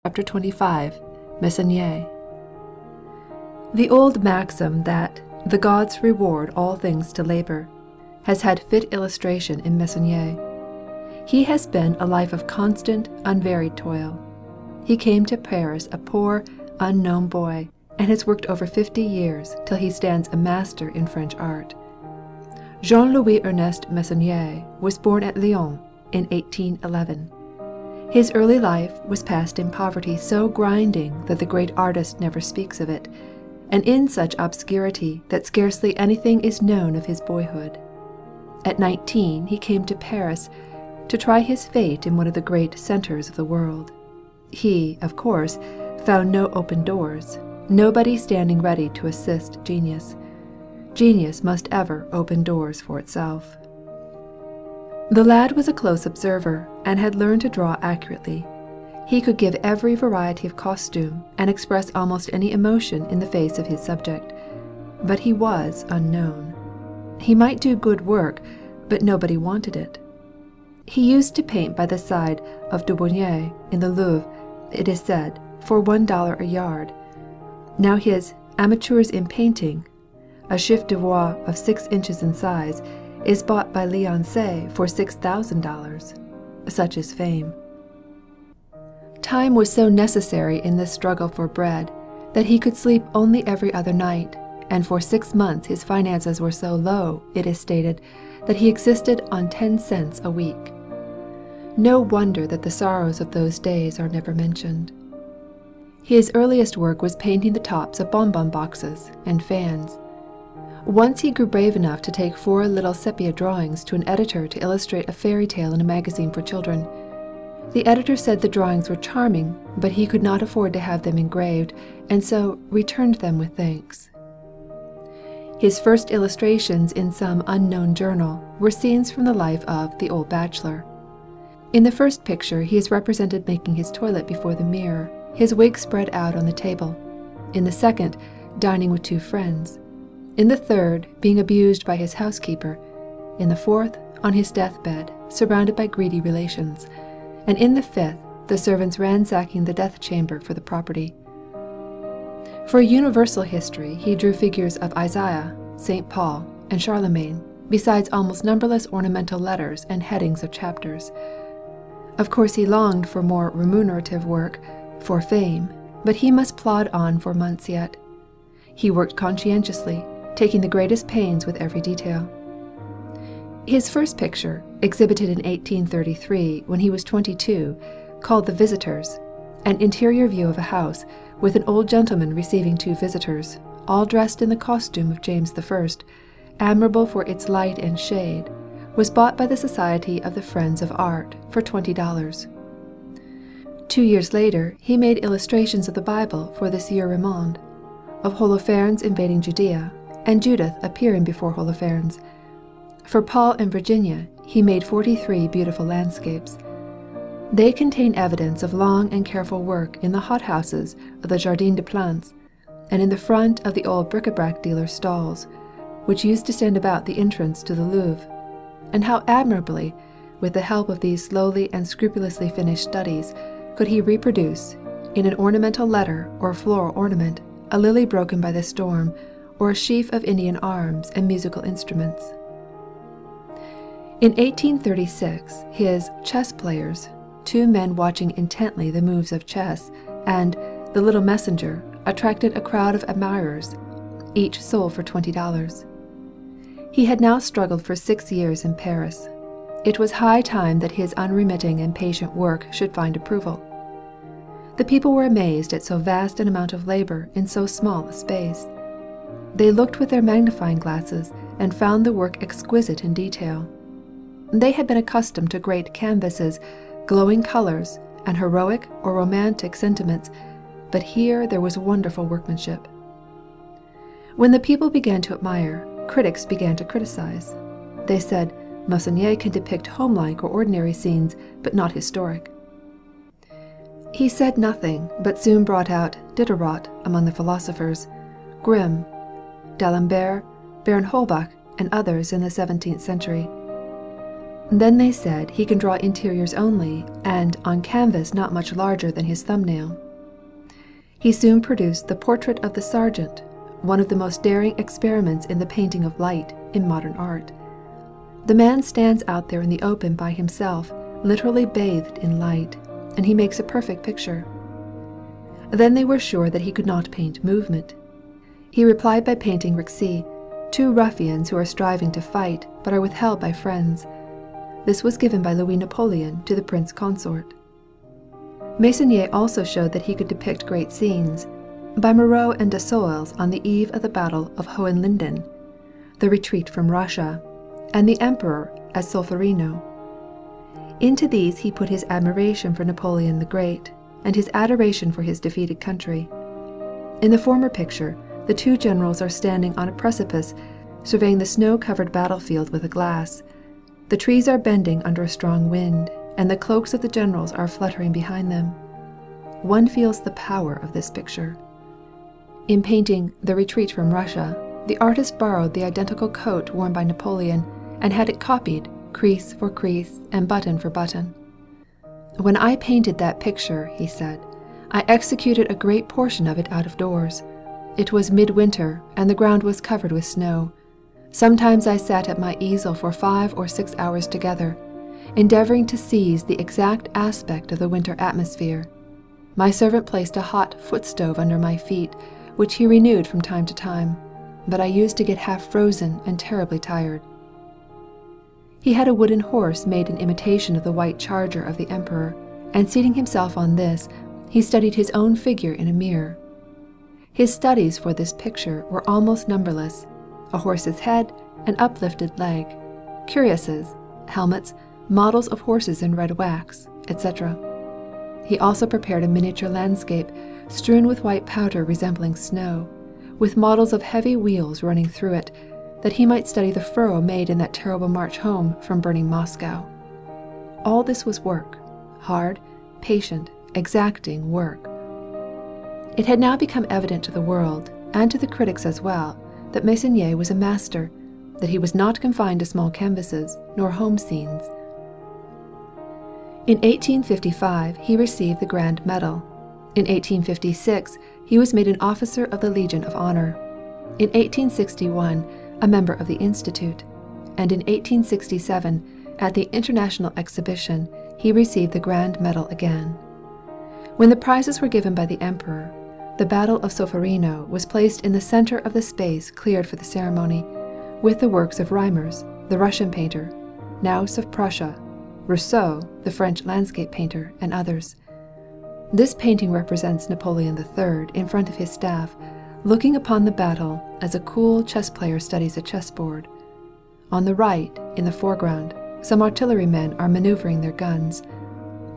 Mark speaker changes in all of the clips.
Speaker 1: Chapter 25, Meissonier. The old maxim that the gods reward all things to labor has had fit illustration in Meissonier. He has been a life of constant, unvaried toil. He came to Paris a poor, unknown boy, and has worked over 50 years till he stands a master in French art. Jean-Louis Ernest Meissonier was born at Lyon in 1811. His early life was passed in poverty so grinding that the great artist never speaks of it, and in such obscurity that scarcely anything is known of his boyhood. At 19 he came to Paris to try his fate in one of the great centers of the world. He, of course, found no open doors, nobody standing ready to assist genius. Genius must ever open doors for itself. The lad was a close observer and had learned to draw accurately. He could give every variety of costume and express almost any emotion in the face of his subject, but he was unknown. He might do good work, but nobody wanted it. He used to paint by the side of Dubonnier in the Louvre, it is said, for $1 a yard. Now his Amateurs in Painting, a chef d'oeuvre of 6 inches in size, is bought by Leoncé for $6,000. Such is fame. Time was so necessary in this struggle for bread that he could sleep only every other night, and for 6 months his finances were so low, it is stated, that he existed on 10 cents a week. No wonder that the sorrows of those days are never mentioned. His earliest work was painting the tops of bonbon boxes and fans. Once he grew brave enough to take 4 little sepia drawings to an editor to illustrate a fairy tale in a magazine for children. The editor said the drawings were charming, but he could not afford to have them engraved, and so returned them with thanks. His first illustrations in some unknown journal were scenes from the life of the old bachelor. In the first picture he is represented making his toilet before the mirror, his wig spread out on the table. In the second, dining with 2 friends. In the third, being abused by his housekeeper. In the fourth, on his deathbed, surrounded by greedy relations. And in the fifth, the servants ransacking the death chamber for the property. For a universal history, he drew figures of Isaiah, St. Paul, and Charlemagne, besides almost numberless ornamental letters and headings of chapters. Of course he longed for more remunerative work, for fame, but he must plod on for months yet. He worked conscientiously, taking the greatest pains with every detail. His first picture, exhibited in 1833 when he was 22, called The Visitors, an interior view of a house with an old gentleman receiving 2 visitors, all dressed in the costume of James I, admirable for its light and shade, was bought by the Society of the Friends of Art for $20. 2 years later, he made illustrations of the Bible for the Sieur Raymond, of Holofernes invading Judea, and Judith appearing before Holofernes. For Paul and Virginia, he made 43 beautiful landscapes. They contain evidence of long and careful work in the hothouses of the Jardin des Plantes, and in the front of the old bric-a-brac dealer's stalls, which used to stand about the entrance to the Louvre. And how admirably, with the help of these slowly and scrupulously finished studies, could he reproduce, in an ornamental letter or floral ornament, a lily broken by the storm, or a sheaf of Indian arms and musical instruments. In 1836, his Chess Players, 2 men watching intently the moves of chess, and The Little Messenger attracted a crowd of admirers, each sold for $20. He had now struggled for 6 years in Paris. It was high time that his unremitting and patient work should find approval. The people were amazed at so vast an amount of labor in so small a space. They looked with their magnifying glasses and found the work exquisite in detail. They had been accustomed to great canvases, glowing colors, and heroic or romantic sentiments, but here there was wonderful workmanship. When the people began to admire, critics began to criticize. They said, Meissonier can depict homelike or ordinary scenes, but not historic. He said nothing, but soon brought out Diderot among the philosophers, Grimm, D'Alembert, Baron Holbach, and others in the 17th century. Then they said he can draw interiors only, and on canvas not much larger than his thumbnail. He soon produced the Portrait of the Sergeant, one of the most daring experiments in the painting of light in modern art. The man stands out there in the open by himself, literally bathed in light, and he makes a perfect picture. Then they were sure that he could not paint movement. He replied by painting Rixi, two ruffians who are striving to fight but are withheld by friends. This was given by Louis Napoleon to the Prince Consort. Meissonier also showed that he could depict great scenes, by Moreau and Dessoles on the eve of the Battle of Hohenlinden, the retreat from Russia, and the Emperor as Solferino. Into these he put his admiration for Napoleon the Great, and his adoration for his defeated country. In the former picture, the two generals are standing on a precipice, surveying the snow-covered battlefield with a glass. The trees are bending under a strong wind, and the cloaks of the generals are fluttering behind them. One feels the power of this picture. In painting The Retreat from Russia, the artist borrowed the identical coat worn by Napoleon and had it copied, crease for crease and button for button. "When I painted that picture," he said, "I executed a great portion of it out of doors. It was midwinter, and the ground was covered with snow. Sometimes I sat at my easel for 5 or 6 hours together, endeavoring to seize the exact aspect of the winter atmosphere. My servant placed a hot foot-stove under my feet, which he renewed from time to time, but I used to get half frozen and terribly tired." He had a wooden horse made in imitation of the white charger of the emperor, and seating himself on this, he studied his own figure in a mirror. His studies for this picture were almost numberless: a horse's head, an uplifted leg, cuirasses, helmets, models of horses in red wax, etc. He also prepared a miniature landscape strewn with white powder resembling snow, with models of heavy wheels running through it, that he might study the furrow made in that terrible march home from burning Moscow. All this was work, hard, patient, exacting work. It had now become evident to the world, and to the critics as well, that Meissonier was a master, that he was not confined to small canvases nor home scenes. In 1855 he received the Grand Medal. In 1856 he was made an Officer of the Legion of Honor. In 1861 a member of the Institute, and in 1867 at the International Exhibition he received the Grand Medal again. When the prizes were given by the Emperor, the Battle of Solferino was placed in the center of the space cleared for the ceremony, with the works of Reimers, the Russian painter, Naus of Prussia, Rousseau, the French landscape painter, and others. This painting represents Napoleon III in front of his staff, looking upon the battle as a cool chess player studies a chessboard. On the right, in the foreground, some artillerymen are maneuvering their guns.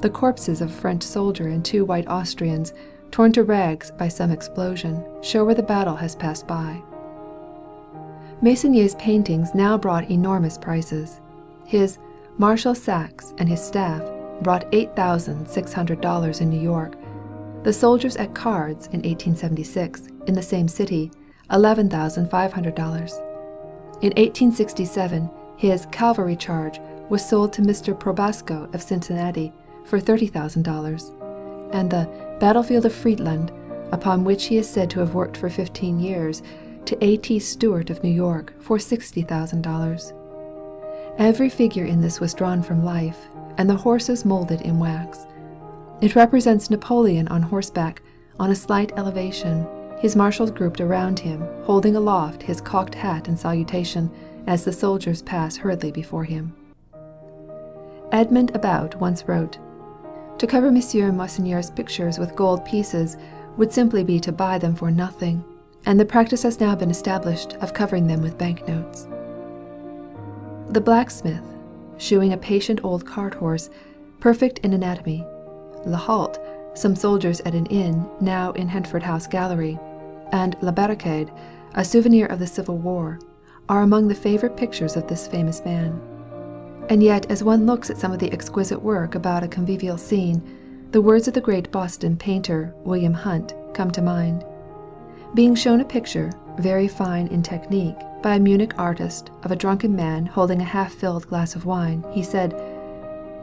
Speaker 1: The corpses of a French soldier and 2 white Austrians, torn to rags by some explosion, show where the battle has passed by. Meissonier's paintings now brought enormous prices. His Marshal Saxe and his staff brought $8,600 in New York. The soldiers at cards in 1876, in the same city, $11,500. In 1867, his Cavalry Charge was sold to Mr. Probasco of Cincinnati for $30,000, and the Battlefield of Friedland, upon which he is said to have worked for 15 years, to A.T. Stewart of New York for $60,000. Every figure in this was drawn from life, and the horses molded in wax. It represents Napoleon on horseback, on a slight elevation, his marshals grouped around him, holding aloft his cocked hat in salutation as the soldiers pass hurriedly before him. Edmond About once wrote, "To cover M. Meissonier's pictures with gold pieces would simply be to buy them for nothing, and the practice has now been established of covering them with banknotes." The blacksmith, shoeing a patient old cart horse, perfect in anatomy, La Halte, some soldiers at an inn now in Hertford House Gallery, and La Barricade, a souvenir of the Civil War, are among the favorite pictures of this famous man. And yet, as one looks at some of the exquisite work about a convivial scene, the words of the great Boston painter, William Hunt, come to mind. Being shown a picture, very fine in technique, by a Munich artist of a drunken man holding a half-filled glass of wine, he said,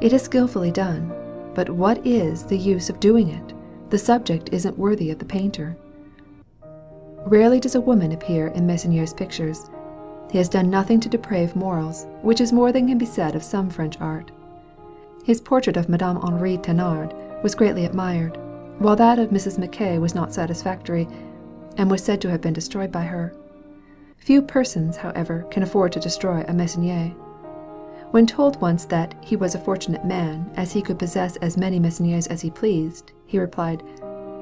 Speaker 1: "It is skillfully done, but what is the use of doing it? The subject isn't worthy of the painter." Rarely does a woman appear in Meissonier's pictures. He has done nothing to deprave morals, which is more than can be said of some French art. His portrait of Madame Henri Thénard was greatly admired, while that of Mrs. Mackay was not satisfactory, and was said to have been destroyed by her. Few persons, however, can afford to destroy a Meissonier. When told once that he was a fortunate man, as he could possess as many Meissoniers as he pleased, he replied,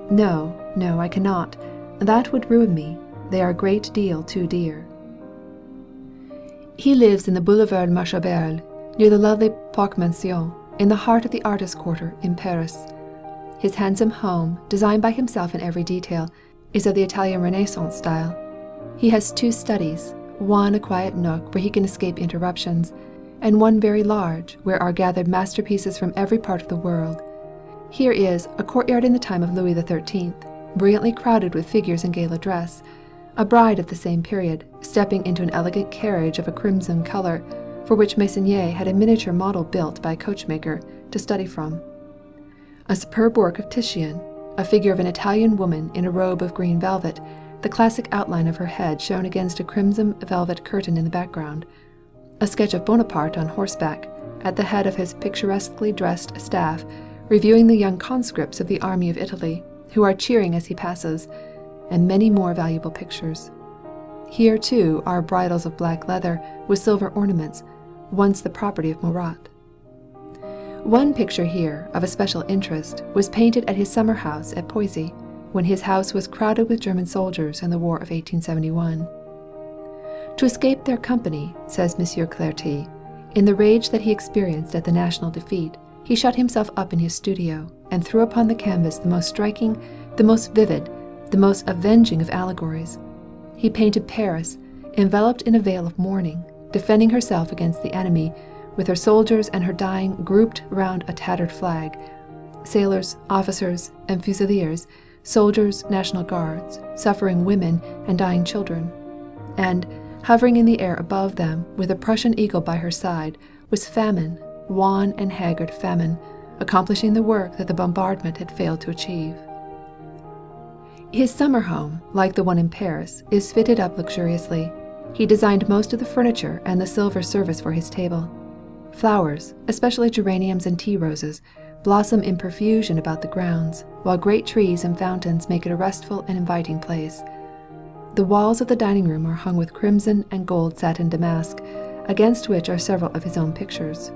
Speaker 1: "No, no, I cannot. That would ruin me. They are a great deal too dear." He lives in the Boulevard Malesherbes, near the lovely Parc Monceau, in the heart of the artist quarter in Paris. His handsome home, designed by himself in every detail, is of the Italian Renaissance style. He has 2 studies, one a quiet nook where he can escape interruptions, and one very large, where are gathered masterpieces from every part of the world. Here is a courtyard in the time of Louis XIII, brilliantly crowded with figures in gala dress, a bride of the same period, stepping into an elegant carriage of a crimson color, for which Meissonier had a miniature model built by a coachmaker to study from. A superb work of Titian, a figure of an Italian woman in a robe of green velvet, the classic outline of her head shown against a crimson velvet curtain in the background. A sketch of Bonaparte on horseback, at the head of his picturesquely dressed staff, reviewing the young conscripts of the army of Italy, who are cheering as he passes, and many more valuable pictures. Here, too, are bridles of black leather with silver ornaments, once the property of Murat. One picture here, of a special interest, was painted at his summer house at Poissy, when his house was crowded with German soldiers in the War of 1871. To escape their company, says M. Clerty, in the rage that he experienced at the national defeat, he shut himself up in his studio, and threw upon the canvas the most striking, the most vivid, the most avenging of allegories. He painted Paris, enveloped in a veil of mourning, defending herself against the enemy, with her soldiers and her dying grouped round a tattered flag, sailors, officers, and fusiliers, soldiers, National Guards, suffering women, and dying children. And, hovering in the air above them, with a Prussian eagle by her side, was Famine, wan and haggard Famine, accomplishing the work that the bombardment had failed to achieve. His summer home, like the one in Paris, is fitted up luxuriously. He designed most of the furniture and the silver service for his table. Flowers, especially geraniums and tea roses, blossom in profusion about the grounds, while great trees and fountains make it a restful and inviting place. The walls of the dining room are hung with crimson and gold satin damask, against which are several of his own pictures.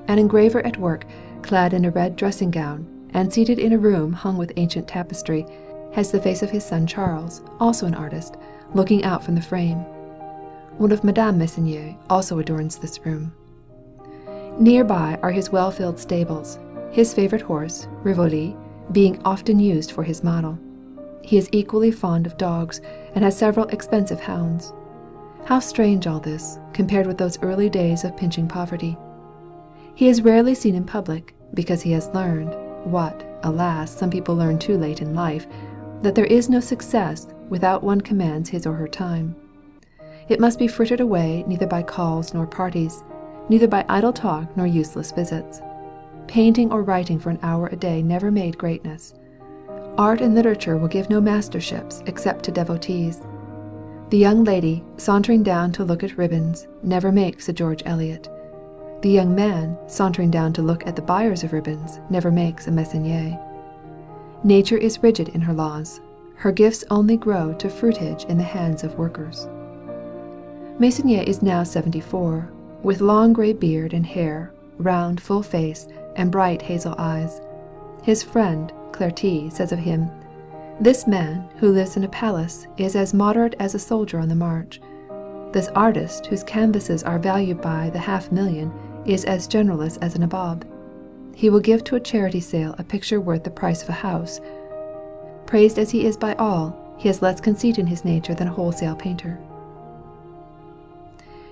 Speaker 1: An engraver at work, clad in a red dressing gown, and seated in a room hung with ancient tapestry, has the face of his son Charles, also an artist, looking out from the frame. One of Madame Meissonier also adorns this room. Nearby are his well-filled stables, his favorite horse, Rivoli, being often used for his model. He is equally fond of dogs, and has several expensive hounds. How strange all this, compared with those early days of pinching poverty. He is rarely seen in public, because he has learned, what, alas, some people learn too late in life, that there is no success without one commands his or her time. It must be frittered away neither by calls nor parties, neither by idle talk nor useless visits. Painting or writing for an hour a day never made greatness. Art and literature will give no masterships except to devotees. The young lady, sauntering down to look at ribbons, never makes a George Eliot. The young man, sauntering down to look at the buyers of ribbons, never makes a Meissonier. Nature is rigid in her laws. Her gifts only grow to fruitage in the hands of workers. Meissonier is now 74, with long gray beard and hair, round, full face, and bright hazel eyes. His friend, Clerty, says of him, "This man, who lives in a palace, is as moderate as a soldier on the march. This artist, whose canvases are valued by the 500,000, is as generous as a nabob. He will give to a charity sale a picture worth the price of a house. Praised as he is by all, he has less conceit in his nature than a wholesale painter."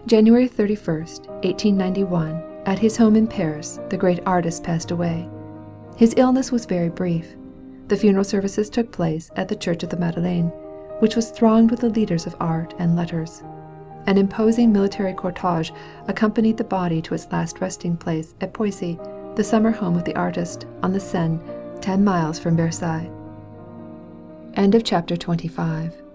Speaker 1: January 31st, 1891, at his home in Paris, the great artist passed away. His illness was very brief. The funeral services took place at the Church of the Madeleine, which was thronged with the leaders of art and letters. An imposing military cortege accompanied the body to its last resting place at Poissy, the summer home of the artist, on the Seine, 10 miles from Versailles. End of chapter 25.